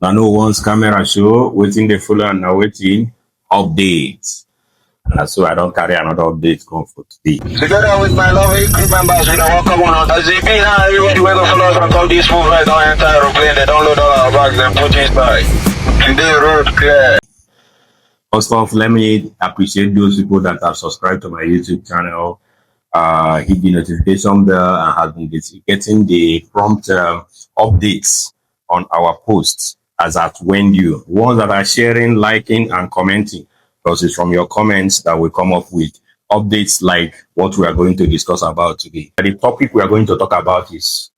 I know once camera show, waiting the follow and now waiting updates. And that's why I don't carry another update come for today. Together with my lovely crew members, we don't welcome on as they be now. Everybody wake up for us on top this move right now. Enter aeroplane, they don't load all our bags and put it inside. Today road clear. First off, let me appreciate those people that have subscribed to my YouTube channel, hit the notification bell, and have been getting the prompt updates on our posts as at when due. Ones that are sharing, liking, and commenting, because it's from your comments that we come up with updates like what we are going to discuss about today. The topic we are going to talk about is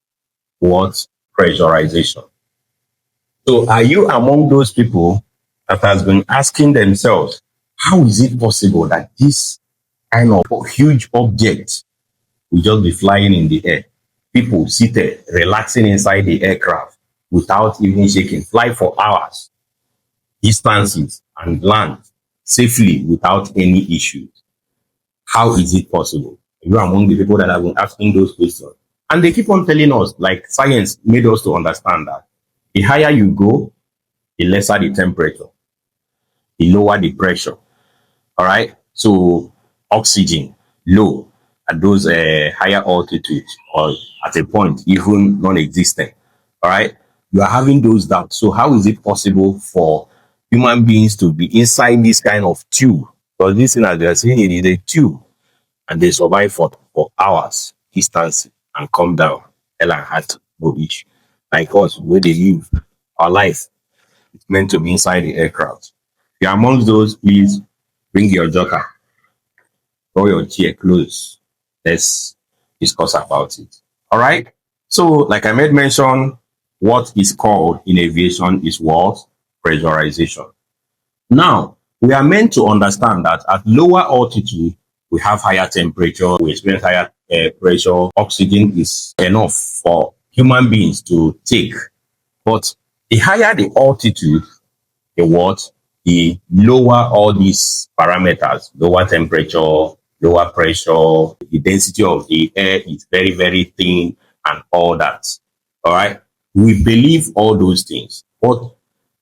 what? Pressurization. So are you among those people that has been asking themselves, how is it possible that this kind of huge object will just be flying in the air? People seated, relaxing inside the aircraft without even shaking, fly for hours, distances, and land safely without any issues. How is it possible? You're among the people that have been asking those questions. And they keep on telling us, like science made us to understand that the higher you go, the lesser the temperature, the lower the pressure. All right. So oxygen low at those higher altitudes, or at a point even non-existent. All right. You are having those doubts. So how is it possible for human beings to be inside this kind of tube? Because this thing, as they are saying, it is a tube, and they survive for hours, distance, and come down. Hell and heart no issue. Like us, where they live our life, it's meant to be inside the aircraft. If you're amongst those, please bring your joker, draw your chair close. Let's discuss about it. All right. So, like I made mention, what is called in aviation is what? Pressurization. Now, we are meant to understand that at lower altitude, we have higher temperature, we experience higher pressure. Oxygen is enough for human beings to take. But the higher the altitude, the what? The lower all these parameters, lower temperature, lower pressure, the density of the air is very, very thin, and all that. All right. We believe all those things, but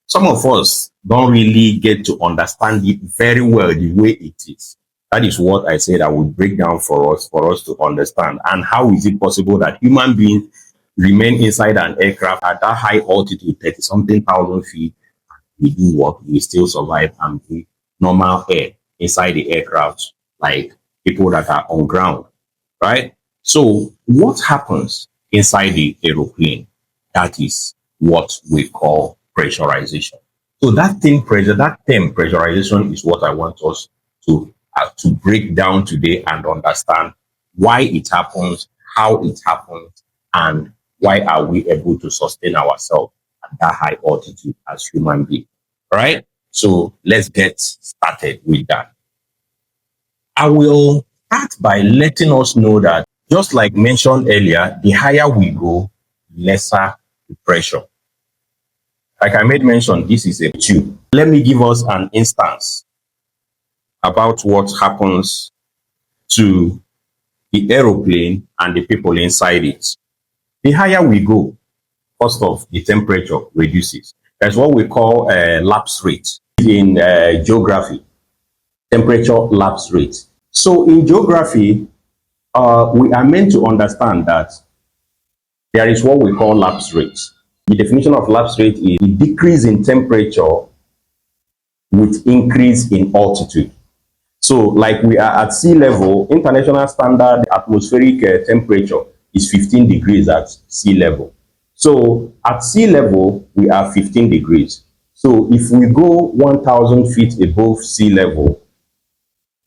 some of us don't really get to understand it very well the way it is. That is what I said I would break down for us to understand. And how is it possible that human beings remain inside an aircraft at that high altitude, 30 something thousand feet? We do what? We still survive and breathe normal air inside the aircraft, like people that are on ground, right? So what happens inside the aeroplane? That is what we call pressurization. So that term pressurization is what I want us to break down today and understand why it happens, how it happens, and why are we able to sustain ourselves at that high altitude as human beings. All right. So let's get started with that. I will start by letting us know that, just like mentioned earlier, the higher we go, lesser the pressure. Like I made mention, this is a tube. Let me give us an instance about what happens to the aeroplane and the people inside it. The higher we go, first off, the temperature reduces. That's what we call lapse rate in geography, temperature lapse rate. So in geography, we are meant to understand that there is what we call lapse rate. The definition of lapse rate is the decrease in temperature with increase in altitude. So like we are at sea level, international standard atmospheric temperature is 15 degrees at sea level. So at sea level, we are 15 degrees. So if we go 1,000 feet above sea level,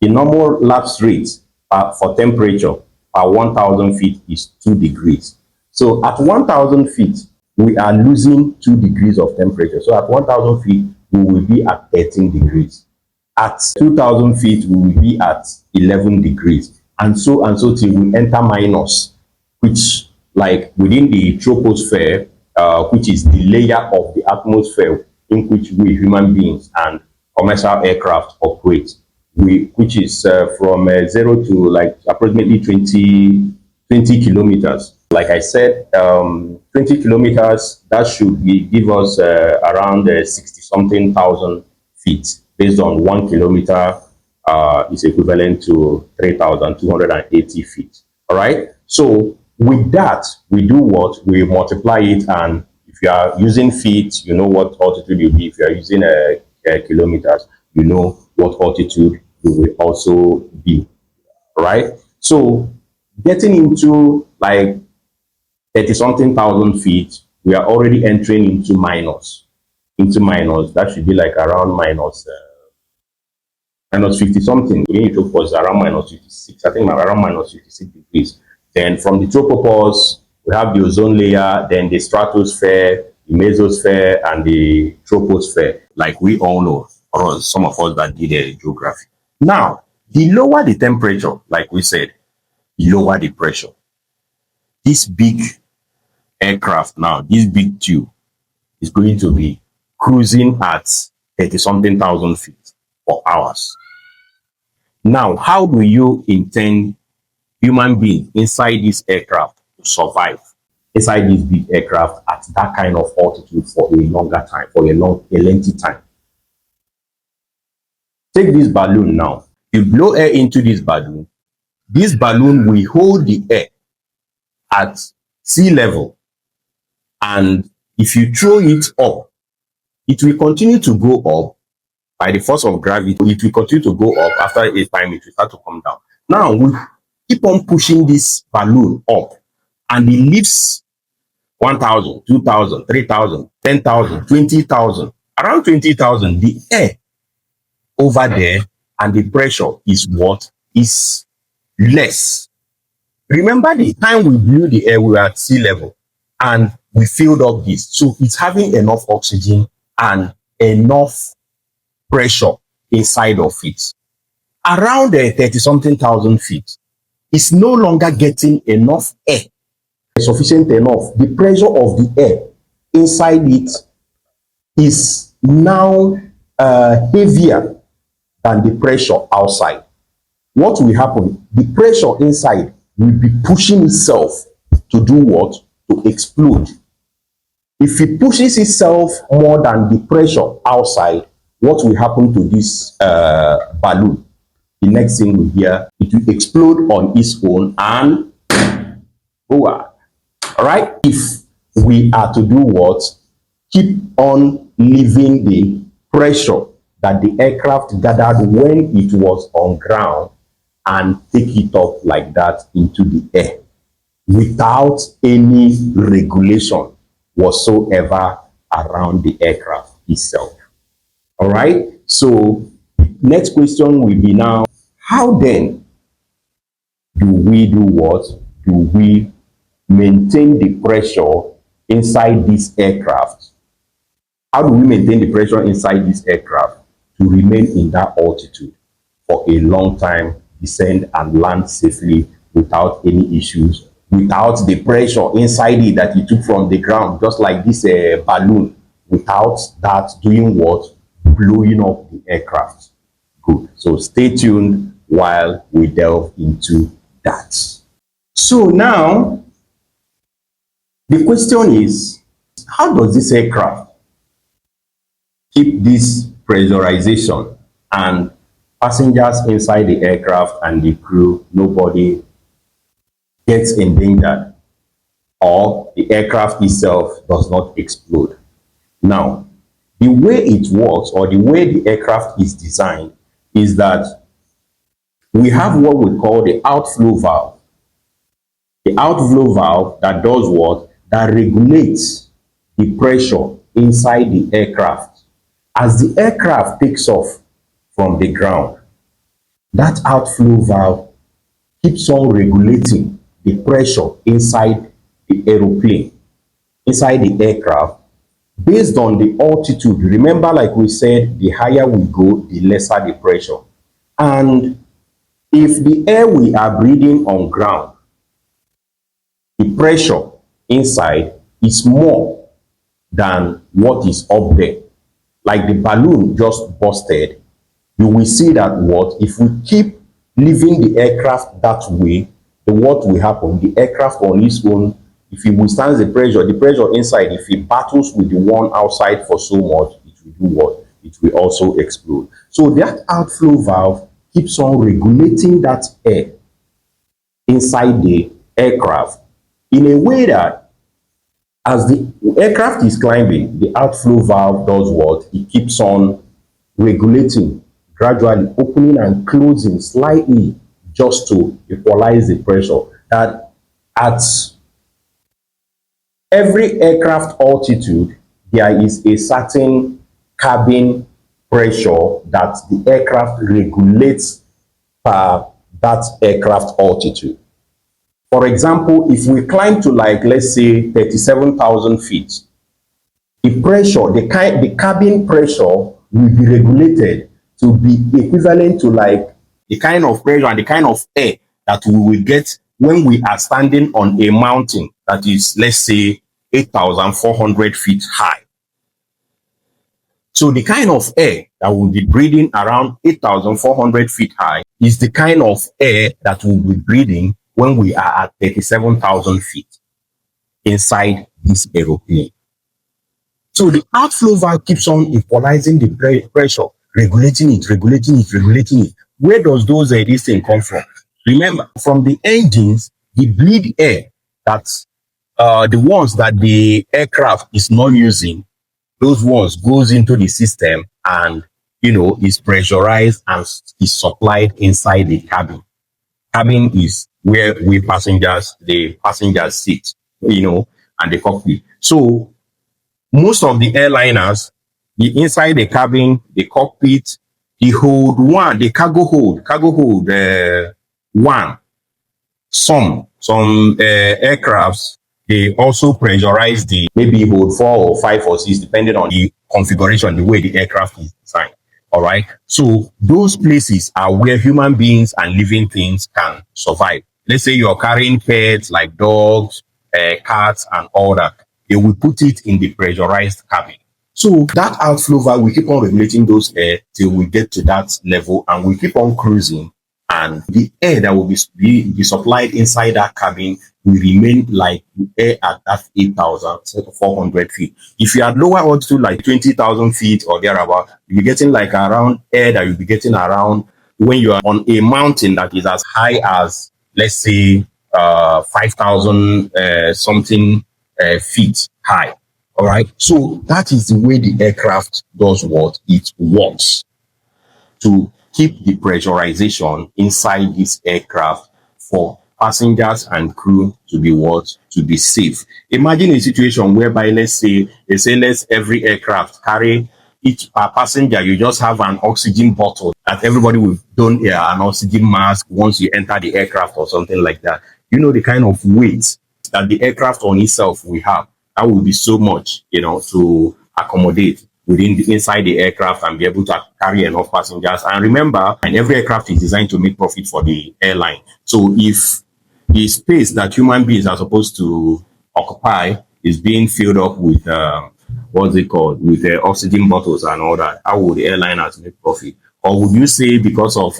the normal lapse rate for temperature per 1,000 feet is 2 degrees. So at 1,000 feet, we are losing 2 degrees of temperature. So at 1,000 feet, we will be at 13 degrees. At 2,000 feet, we will be at 11 degrees. And so till we enter minus, which, like within the troposphere, which is the layer of the atmosphere in which we human beings and commercial aircraft operate, which is from 0 to like approximately 20 kilometers. Like I said, 20 kilometers, that should give us around 60 something thousand feet, based on 1 kilometer is equivalent to 3,280 feet. All right. So with that, we do what? We multiply it, and if you are using feet, you know what altitude you'll be. If you are using kilometers, you know what altitude you will also be. All right. So getting into like 30 something thousand feet, we are already entering into minus. That should be like around minus 50 something. The tropopause around minus 56, I think around minus 56 degrees. Then from the tropopause, we have the ozone layer, then the stratosphere, the mesosphere, and the troposphere, like we all know, or some of us that did geography. Now, the lower the temperature, like we said, the lower the pressure. This big aircraft now, this big tube, is going to be cruising at 30 something thousand feet for hours. Now, how do you intend human beings inside this aircraft to survive inside this big aircraft at that kind of altitude for a longer time, for a lengthy time? Take this balloon now. You blow air into this balloon will hold the air at sea level, and if you throw it up, it will continue to go up by the force of gravity. It will continue to go up. After a time, it will start to come down. Now we keep on pushing this balloon up, and it lifts 1,000, 2,000, 3,000, 10,000, 20,000, around 20,000. The air over there and the pressure is what is less. Remember the time we blew the air, we were at sea level and we filled up this. So it's having enough oxygen and enough pressure inside of it. Around 30 something thousand feet, it's no longer getting enough air, sufficient enough. The pressure of the air inside it is now heavier than the pressure outside. What will happen? The pressure inside will be pushing itself to do what? To explode. If it pushes itself more than the pressure outside, what will happen to this balloon? The next thing we hear, it will explode on its own and go out. All right? If we are to do what? Keep on leaving the pressure that the aircraft gathered when it was on ground and take it up like that into the air without any regulation whatsoever around the aircraft itself. All right. So next question will be now, how then do we do what? Do we maintain the pressure inside this aircraft? How do we maintain the pressure inside this aircraft to remain in that altitude for a long time, descend and land safely without any issues, without the pressure inside it that you took from the ground, just like this balloon, without that doing what? Blowing up the aircraft. Good. So stay tuned while we delve into that. So now, the question is, how does this aircraft keep this pressurization and passengers inside the aircraft and the crew, nobody gets endangered or the aircraft itself does not explode? Now, the way it works, or the way the aircraft is designed, is that we have what we call the outflow valve. The outflow valve that does what? That regulates the pressure inside the aircraft. As the aircraft takes off from the ground, that outflow valve keeps on regulating the pressure inside the aeroplane, inside the aircraft, based on the altitude. Remember, like we said, the higher we go, the lesser the pressure. And if the air we are breathing on ground, the pressure inside is more than what is up there, like the balloon just busted, you will see that what? If we keep leaving the aircraft that way, what will happen? The aircraft on its own if it withstands the pressure inside, if it battles with the one outside for so much, it will do what? It will also explode. So that outflow valve keeps on regulating that air inside the aircraft in a way that as the aircraft is climbing, the outflow valve does what? It keeps on regulating, gradually opening and closing slightly just to equalize the pressure. That at every aircraft altitude, there is a certain cabin pressure that the aircraft regulates per that aircraft altitude. For example, if we climb to, like, let's say 37,000 feet, the pressure, the cabin pressure will be regulated to be equivalent to like the kind of pressure and the kind of air that we will get when we are standing on a mountain that is, let's say, 8,400 feet high. So the kind of air that will be breathing around 8,400 feet high is the kind of air that will be breathing when we are at 37,000 feet inside this aeroplane. So the outflow valve keeps on equalizing the pressure, regulating it. Where does this thing come from? Remember, from the engines, the bleed air that the ones that the aircraft is not using, those ones goes into the system and, is pressurized and is supplied inside the cabin. Cabin is where the passengers sit, and the cockpit. So most of the airliners, inside the cabin, the cockpit, the cargo hold one. Some aircrafts, they also pressurize the maybe hold 4 or 5 or 6, depending on the configuration, the way the aircraft is designed. All right. So those places are where human beings and living things can survive. Let's say you're carrying pets like dogs, cats, and all that. They will put it in the pressurized cabin. So that outflow valve, we keep on regulating those air till we get to that level, and we keep on cruising. And the air that will be supplied inside that cabin will remain like the air at that 8,400 feet. If you are lower altitude, like 20,000 feet or thereabout, you'll be getting like around air that you'll be getting around when you are on a mountain that is as high as, let's say, 5,000 something feet high. All right. So that is the way the aircraft does what it works to keep the pressurization inside this aircraft for passengers and crew to be safe. Imagine a situation whereby, let's say every aircraft carry each passenger, you just have an oxygen bottle that everybody will don an oxygen mask once you enter the aircraft or something like that. The kind of weight that the aircraft on itself will have, that will be so much, to accommodate inside the aircraft and be able to carry enough passengers. And remember, and every aircraft is designed to make profit for the airline. So if the space that human beings are supposed to occupy is being filled up with with oxygen bottles and all that, how would the airliners make profit? Or would you say because of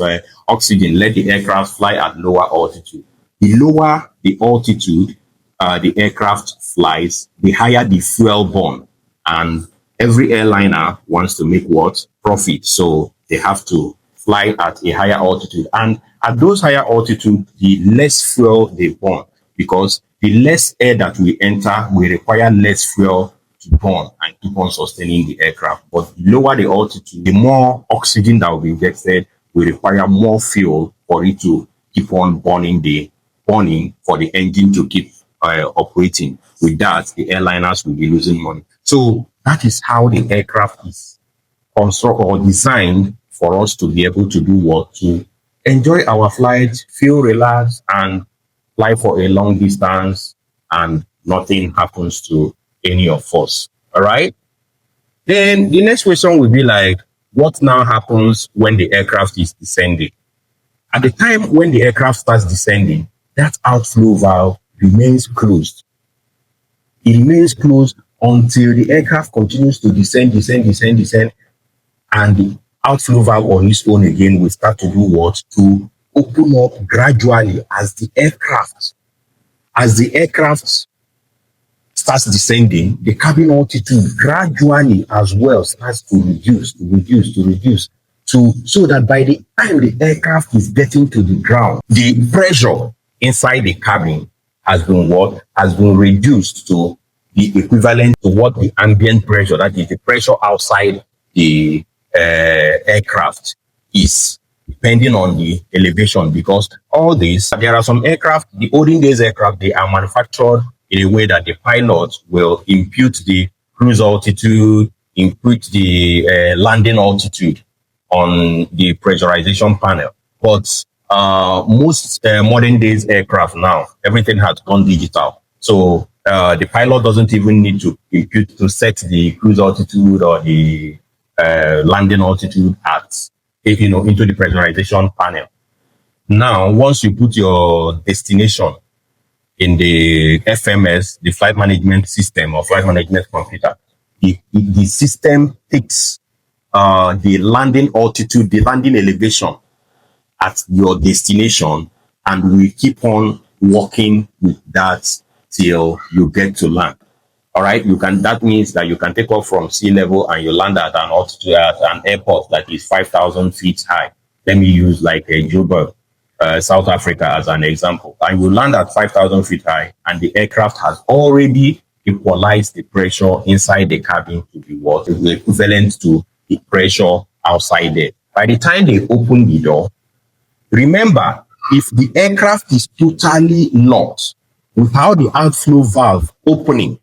oxygen, let the aircraft fly at lower altitude? The lower the altitude the aircraft flies, the higher the fuel burn. And every airliner wants to make profit. So they have to fly at a higher altitude. And at those higher altitude, the less fuel they burn, because the less air that we enter will require less fuel to burn and keep on sustaining the aircraft. But the lower the altitude, the more oxygen that will be injected will require more fuel for it to keep on burning for the engine to keep operating. With that, the airliners will be losing money. So that is how the aircraft is constructed or designed for us to be able to do to enjoy our flight, feel relaxed, and fly for a long distance, and nothing happens to any of us. All right. Then the next question will be like, what now happens when the aircraft is descending? At the time when the aircraft starts descending, that outflow valve remains closed. It remains closed until the aircraft continues to descend, and the outflow valve on its own again will start to do to open up gradually as the aircraft starts descending, the cabin altitude gradually as well starts to reduce to so that by the time the aircraft is getting to the ground, the pressure inside the cabin has been what? Has been reduced to the equivalent to what the ambient pressure, that is the pressure outside the aircraft, is, depending on the elevation. Because all this, there are some aircraft, the olden days aircraft, they are manufactured in a way that the pilot will impute the cruise altitude, impute the landing altitude on the pressurization panel. But most modern days aircraft now, everything has gone digital. So the pilot doesn't even need to impute to set the cruise altitude or the landing altitude at, into the pressurization panel. Now, once you put your destination in the FMS, the flight management system or flight management computer, the system takes the landing altitude, the landing elevation at your destination, and we keep on working with that till you get to land. All right, that means that you can take off from sea level and you land at an altitude at an airport that is 5,000 feet high. Let me use like a Joburg, South Africa as an example. And you land at 5,000 feet high, and the aircraft has already equalized the pressure inside the cabin to be what is equivalent to the pressure outside there. By the time they open the door, remember, if the aircraft is totally locked without the outflow valve opening,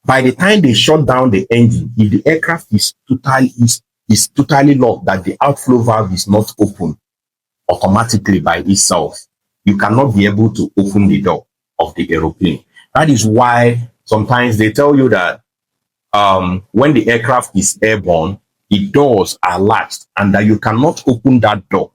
by the time they shut down the engine, if the aircraft is totally locked, that the outflow valve is not open automatically by itself, you cannot be able to open the door of the aeroplane. That is why sometimes they tell you that when the aircraft is airborne, the doors are latched and that you cannot open that door.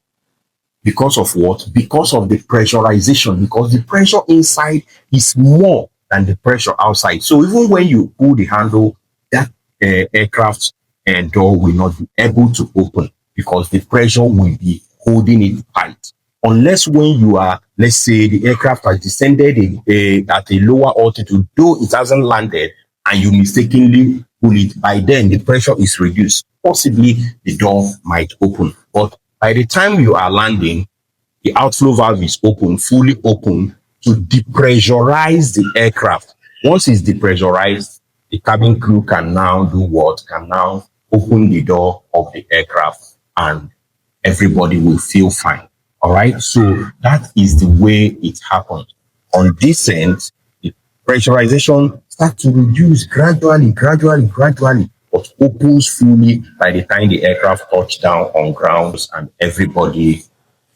Because of what? Because of the pressurization, because the pressure inside is more than the pressure outside. So even when you pull the handle, that aircraft door will not be able to open because the pressure will be holding it tight. Unless when you are, let's say the aircraft has descended at a lower altitude, though it hasn't landed, and you mistakenly pull it, by then the pressure is reduced. Possibly the door might open. But by the time you are landing, the outflow valve is open, fully open, to depressurize the aircraft. Once it's depressurized, the cabin crew can now do what? Can now open the door of the aircraft and everybody will feel fine. All right. So that is the way it happens. On this end, the pressurization starts to reduce gradually, but opens fully by the time the aircraft touch down on ground and everybody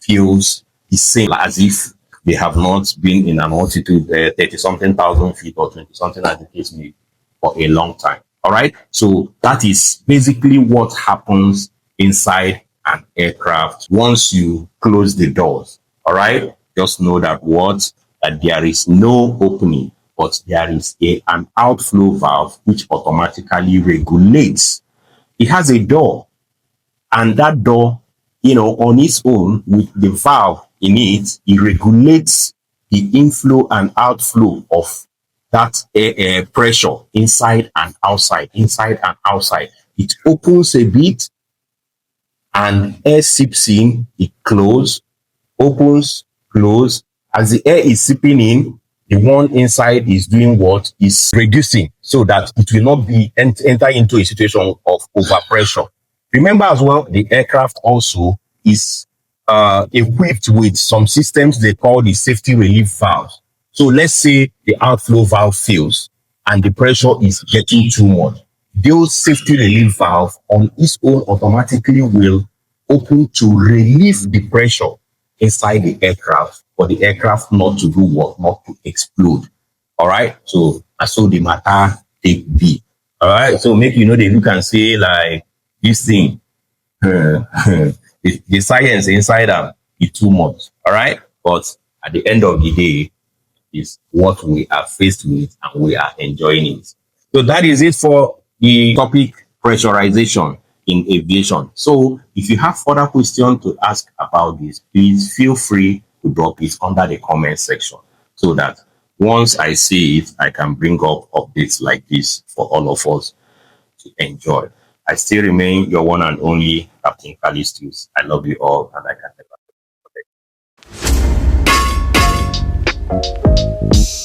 feels the same, as if they have not been in an altitude 30-something thousand feet or 20-something as the case may be for a long time. All right. So that is basically what happens inside an aircraft once you close the doors. All right. Just know that that there is no opening, but there is an outflow valve which automatically regulates. It has a door, and that door, on its own with the valve in it, it regulates the inflow and outflow of that air pressure inside and outside. It opens a bit and air seeps in, it closes, opens, close. As the air is seeping in, the one inside is doing what? Is reducing so that it will not be enter into a situation of overpressure. Remember as well, the aircraft also is equipped with some systems they call the safety relief valves. So let's say the outflow valve fails and the pressure is getting too much. Those safety relief valve on its own automatically will open to relieve the pressure inside the aircraft for the aircraft not to do what? Not to explode. All right. So the matter take be. All right. So make they look and say like this thing, the science inside them is too much. All right. But at the end of the day, is what we are faced with and we are enjoying it. So that is it for the topic pressurization in aviation. So if you have further questions to ask about this, please feel free to drop it under the comment section so that Once I see it, I can bring up updates like this for all of us to enjoy. I still remain your one and only Captain Callistus. I love you all, and I can never forget.